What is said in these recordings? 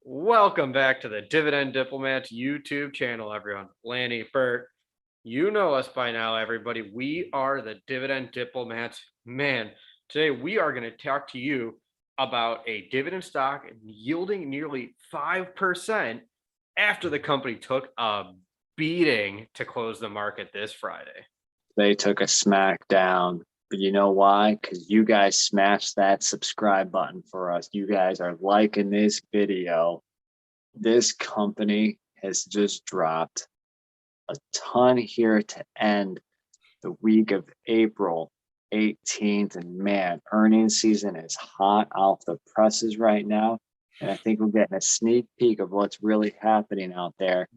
Welcome back to the Dividend Diplomats YouTube channel, everyone. Lanny, Bert, you know us by now, everybody. We are the Dividend Diplomats. Man, today we are going to talk to you about a dividend stock yielding nearly 5% after the company took a beating to close the market this Friday. They took a smack down. But you know why? Because you guys smashed that subscribe button for us. You guys are liking this video. This company has just dropped a ton here to end the week of April 18th. And man, earnings season is hot off the presses right now. And I think we're getting a sneak peek of what's really happening out there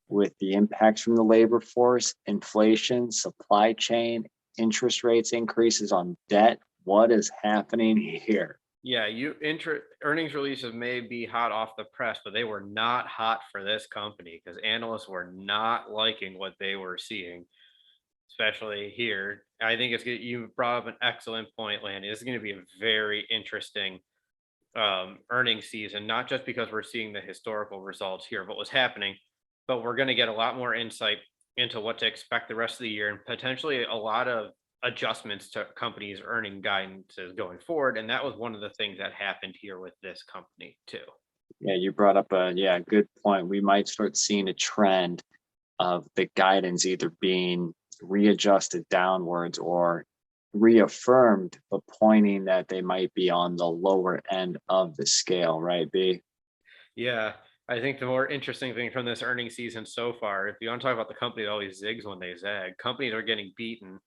with the impacts from the labor force, inflation, supply chain, interest rates increases on debt. What is happening here? Yeah, earnings releases may be hot off the press, but they were not hot for this company because analysts were not liking what they were seeing, especially here. I think you brought up an excellent point, Lanny. This is going to be a very interesting earnings season, not just because we're seeing the historical results here of what was happening, but we're going to get a lot more insight into what to expect the rest of the year and potentially a lot of adjustments to companies' earning guidances going forward. And that was one of the things that happened here with this company too. Yeah, you brought up a good point. We might start seeing a trend of the guidance either being readjusted downwards or reaffirmed, but pointing that they might be on the lower end of the scale, right, B? Yeah, I think the more interesting thing from this earnings season so far, if you want to talk about the company that always zigs when they zag, companies are getting beaten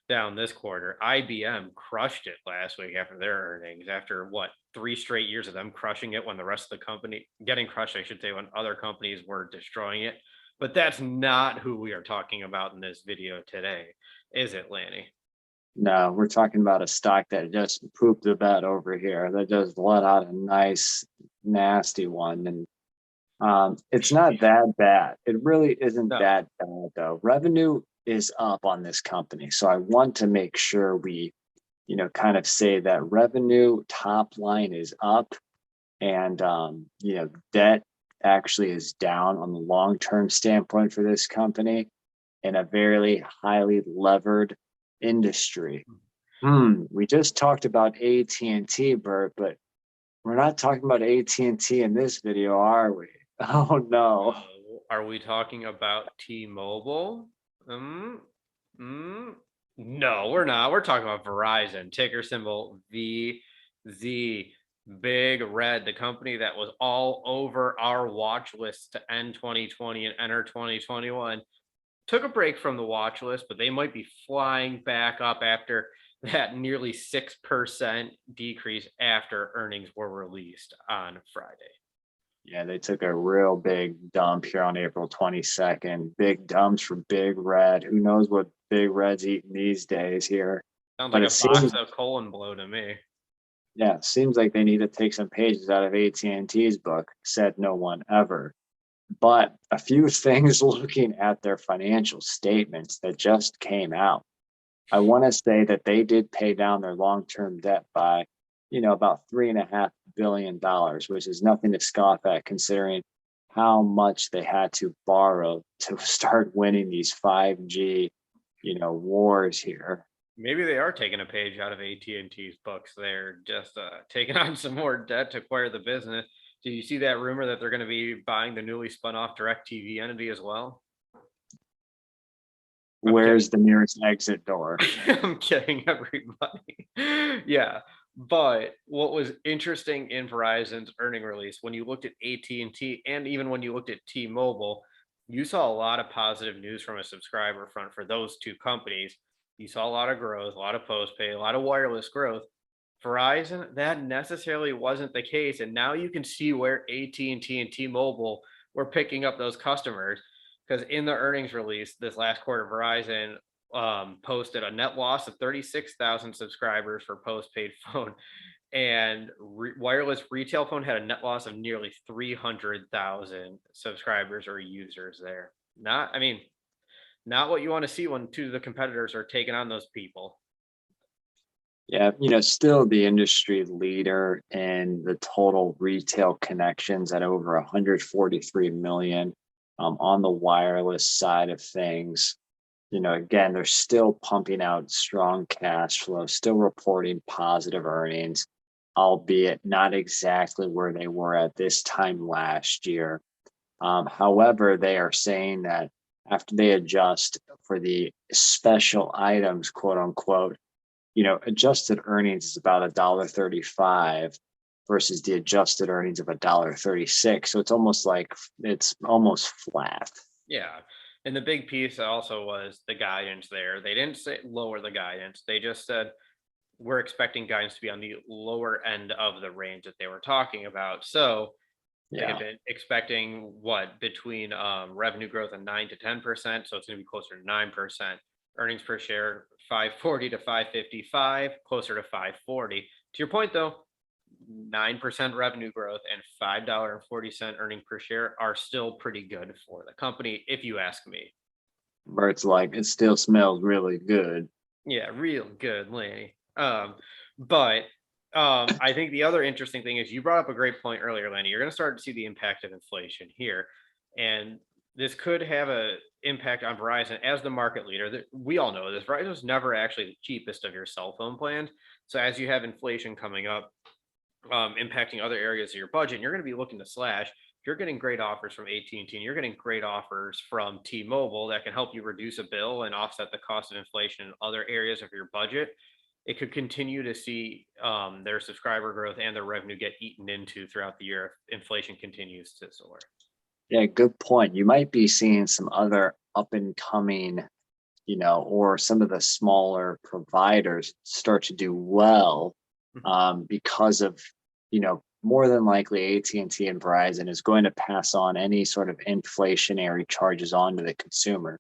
down this quarter. IBM crushed it last week after their earnings, after what, 3 straight years of them crushing it when the rest of the company getting crushed, I should say, when other companies were destroying it. But that's not who we are talking about in this video today, is it, Lanny? No, we're talking about a stock that just pooped the bed over here. That just let out a nice, nasty one. And it's not that bad. It really isn't No. that bad, though. Revenue is up on this company. So I want to make sure we, kind of say that revenue top line is up and, debt actually is down on the long-term standpoint for this company in a very highly levered industry. We just talked about AT&T, Bert, but we're not talking about AT&T in this video, are we? Oh no. Are we talking about T-Mobile? No, we're not. We're talking about Verizon, ticker symbol VZ, big red, the company that was all over our watch list to end 2020 and enter 2021. Took a break from the watch list, but they might be flying back up after that nearly 6% decrease after earnings were released on Friday. Yeah, they took a real big dump here on April 22nd. Big dumps for Big Red. Who knows what Big Red's eating these days here? Sounds But like it a box seems, of colon blow to me. yeah, it seems like they need to take some pages out of AT&T's book, said no one ever. But a few things looking at their financial statements that just came out. I want to say that they did pay down their long-term debt by, about $3.5 billion, which is nothing to scoff at considering how much they had to borrow to start winning these 5G, wars here. Maybe they are taking a page out of AT&T's books. They're just taking on some more debt to acquire the business. Do you see that rumor that they're going to be buying the newly spun off DirecTV entity as well? Where's the nearest exit door? I'm kidding, everybody. Yeah, but what was interesting in Verizon's earning release, when you looked at AT&T and even when you looked at T-Mobile, you saw a lot of positive news from a subscriber front for those two companies. You saw a lot of growth, a lot of postpaid, a lot of wireless growth. Verizon, that necessarily wasn't the case, and now you can see where AT&T and T-Mobile were picking up those customers. Because in the earnings release this last quarter, Verizon posted a net loss of 36,000 subscribers for postpaid phone, and wireless retail phone had a net loss of nearly 300,000 subscribers or users there. Not what you want to see when two of the competitors are taking on those people. Yeah, still the industry leader in the total retail connections at over 143 million, on the wireless side of things. Again, they're still pumping out strong cash flow, still reporting positive earnings, albeit not exactly where they were at this time last year. However, they are saying that after they adjust for the special items, quote unquote, adjusted earnings is about $1.35 versus the adjusted earnings of $1.36. So it's almost like it's almost flat. Yeah. And the big piece also was the guidance there. They didn't say lower the guidance. They just said we're expecting guidance to be on the lower end of the range that they were talking about. So they had Yeah. been expecting what between revenue growth of 9 to 10%. So it's going to be closer to 9%. Earnings per share 540 to 555, closer to 540. To your point though, 9% revenue growth and $5.40 earning per share are still pretty good for the company, if you ask me. Where it's like it still smells really good. Yeah, real good, Lanny. But I think the other interesting thing is you brought up a great point earlier, Lanny. You're going to start to see the impact of inflation here, and this could have a impact on Verizon as the market leader. We all know this. Verizon's never actually the cheapest of your cell phone plans. So as you have inflation coming up, impacting other areas of your budget, and you're going to be looking to slash. You're getting great offers from AT&T, and you're getting great offers from T-Mobile that can help you reduce a bill and offset the cost of inflation in other areas of your budget. It could continue to see their subscriber growth and their revenue get eaten into throughout the year if inflation continues to soar. Yeah, good point. You might be seeing some other up and coming, or some of the smaller providers start to do well, because of, more than likely AT&T and Verizon is going to pass on any sort of inflationary charges on to the consumer.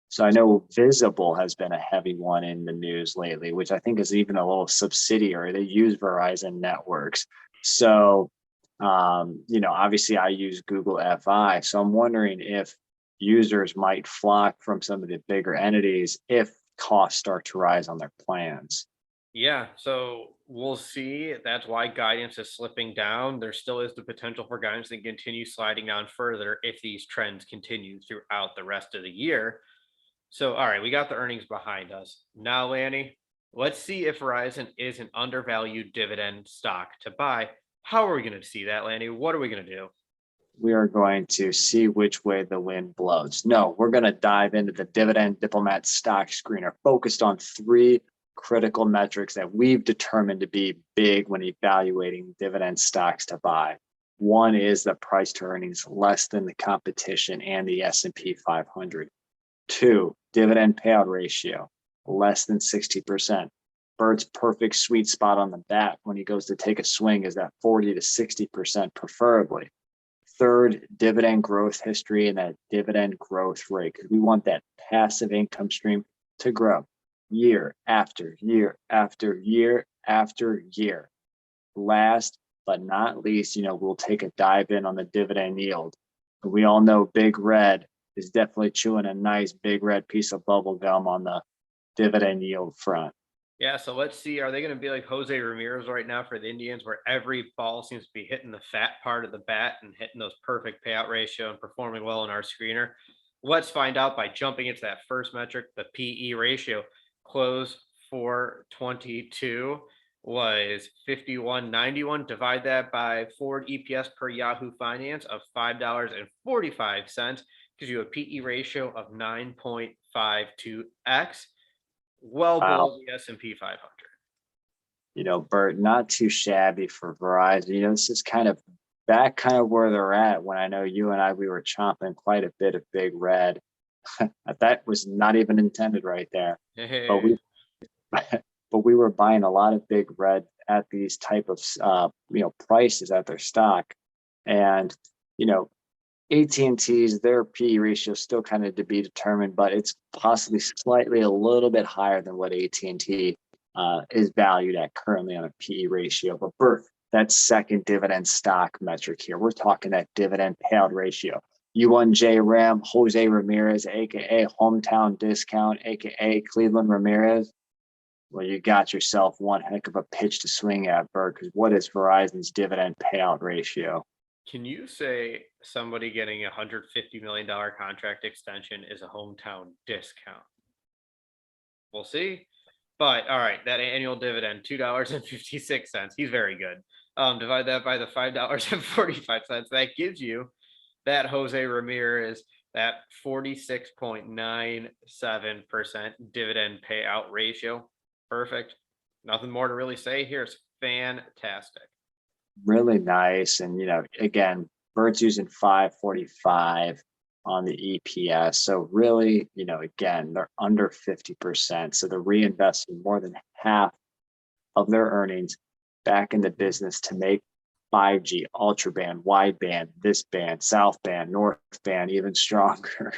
So I know Visible has been a heavy one in the news lately, which I think is even a little subsidiary. They use Verizon networks. So, obviously I use Google Fi. So I'm wondering if users might flock from some of the bigger entities if costs start to rise on their plans. Yeah, so we'll see. That's why guidance is slipping down. There still is the potential for guidance to continue sliding down further if these trends continue throughout the rest of the year. So, all right, we got the earnings behind us. Now, Lanny, let's see if Verizon is an undervalued dividend stock to buy. How are we going to see that, Lanny? What are we going to do? We are going to see which way the wind blows. No, we're going to dive into the Dividend Diplomat stock screener focused on three critical metrics that we've determined to be big when evaluating dividend stocks to buy. One is the price to earnings less than the competition and the S&P 500. Two, dividend payout ratio less than 60%. Bird's perfect sweet spot on the bat when he goes to take a swing is that 40 to 60% preferably. Third, dividend growth history and that dividend growth rate, because we want that passive income stream to grow year after year after year after year. Last but not least, we'll take a dive in on the dividend yield. We all know Big Red is definitely chewing a nice big red piece of bubble gum on the dividend yield front. Yeah, so let's see. Are they going to be like Jose Ramirez right now for the Indians, where every ball seems to be hitting the fat part of the bat and hitting those perfect payout ratio and performing well in our screener? Let's find out by jumping into that first metric, the PE ratio. Close for 22 was 51.91. Divide that by forward EPS per Yahoo Finance of $5.45, gives you a PE ratio of 9.52x. Well Wow. below the S&P 500. Bert, not too shabby for Verizon. This is kind of where they're at when I know you and we were chomping quite a bit of Big Red. That was not even intended right there. Hey. But we were buying a lot of Big Red at these type of prices at their stock. And AT&T's, their PE ratio is still kind of to be determined, but it's possibly slightly a little bit higher than what AT&T is valued at currently on a PE ratio. But Bert, that second dividend stock metric here, we're talking that dividend payout ratio. U1J Ram, Jose Ramirez, aka Hometown Discount, aka Cleveland Ramirez. Well, you got yourself one heck of a pitch to swing at, Bert, because what is Verizon's dividend payout ratio? Can you say somebody getting a $150 million contract extension is a hometown discount? We'll see. But all right, that annual dividend, $2.56. He's very good. Divide that by the $5.45. That gives you that Jose Ramirez, that 46.97% dividend payout ratio. Perfect. Nothing more to really say here. It's fantastic. Really nice. And, again, Bert's using 545 on the EPS. So really, again, they're under 50%. So they're reinvesting more than half of their earnings back in the business to make 5G, ultra band, wideband, this band, south band, north band even stronger.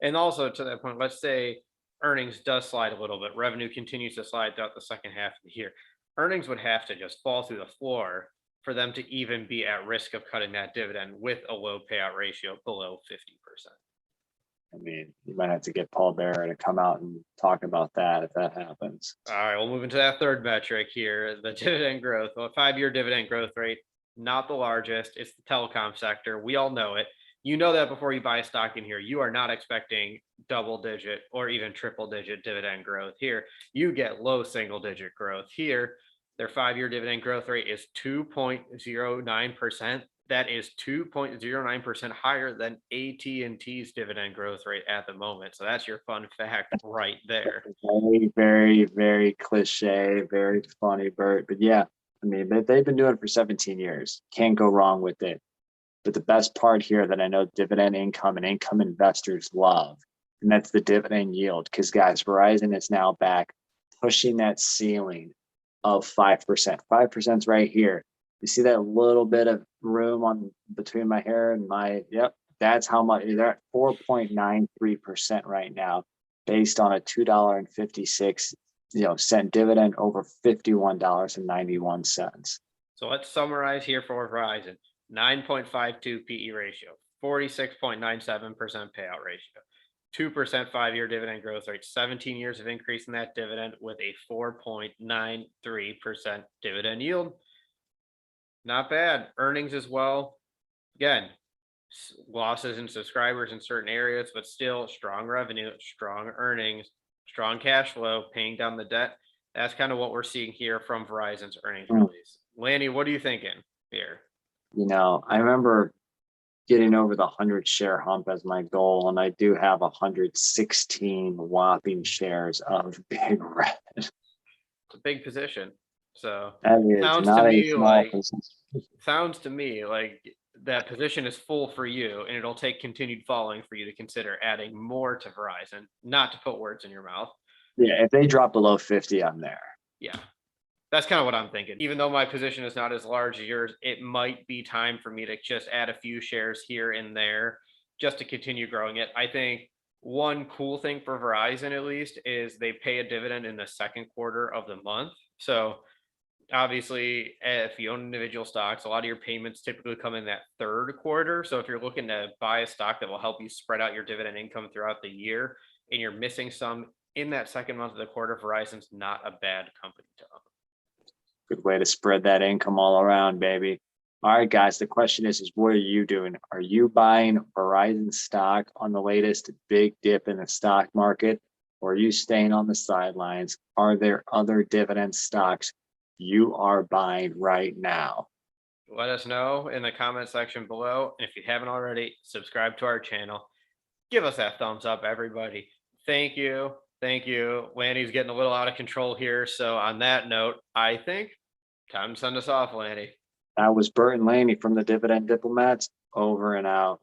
And also to that point, let's say earnings does slide a little bit. Revenue continues to slide throughout the second half of the year. Earnings would have to just fall through the floor for them to even be at risk of cutting that dividend with a low payout ratio below 50%. I mean, you might have to get Paul Bearer to come out and talk about that if that happens. All right, we'll move into that third metric here, the dividend growth. Well, 5-year dividend growth rate, not the largest. It's the telecom sector. We all know it. You know that before you buy a stock in here, you are not expecting double digit or even triple digit dividend growth here. You get low single digit growth here. Their 5-year dividend growth rate is 2.09%. That is 2.09% higher than AT&T's dividend growth rate at the moment. So that's your fun fact right there. Very, very, very cliche, very funny, Bert. But yeah, I mean, they've been doing it for 17 years. Can't go wrong with it. But the best part here that I know dividend income and income investors love, and that's the dividend yield. Because guys, Verizon is now back pushing that ceiling of 5%. 5% is right here. You see that little bit of room on between my hair and yep, that's how much. They're at 4.93% right now, based on a $2.56 cent dividend over $51.91. So let's summarize here for Verizon. 9.52 PE ratio, 46.97% payout ratio, 2% 5-year dividend growth rate, 17 years of increase in that dividend with a 4.93% dividend yield. Not bad. Earnings as well. Again, losses in subscribers in certain areas, but still strong revenue, strong earnings, strong cash flow, paying down the debt. That's kind of what we're seeing here from Verizon's earnings release. Lanny, what are you thinking here? I remember getting over the 100 share hump as my goal, and I do have 116 whopping shares of Big Red. It's a big position. So that is sounds not to a me small like position. sounds to me like that position is full for you, and it'll take continued following for you to consider adding more to Verizon. Not to put words in your mouth. Yeah, if they drop below 50, I'm there. Yeah. That's kind of what I'm thinking. Even though my position is not as large as yours, it might be time for me to just add a few shares here and there just to continue growing it. I think one cool thing for Verizon, at least, is they pay a dividend in the second quarter of the month. So obviously, if you own individual stocks, a lot of your payments typically come in that third quarter. So if you're looking to buy a stock that will help you spread out your dividend income throughout the year and you're missing some in that second month of the quarter, Verizon's not a bad company to own. Good way to spread that income all around, baby. All right, guys, the question is what are you doing? Are you buying Verizon stock on the latest big dip in the stock market, or are you staying on the sidelines? Are there other dividend stocks you are buying right now? Let us know in the comment section below. And if you haven't already, subscribe to our channel. Give us that thumbs up, everybody. Thank you. Thank you. Lanny's getting a little out of control here. So on that note, I think time to send us off, Lanny. That was Bert and Lanny from the Dividend Diplomats. Over and out.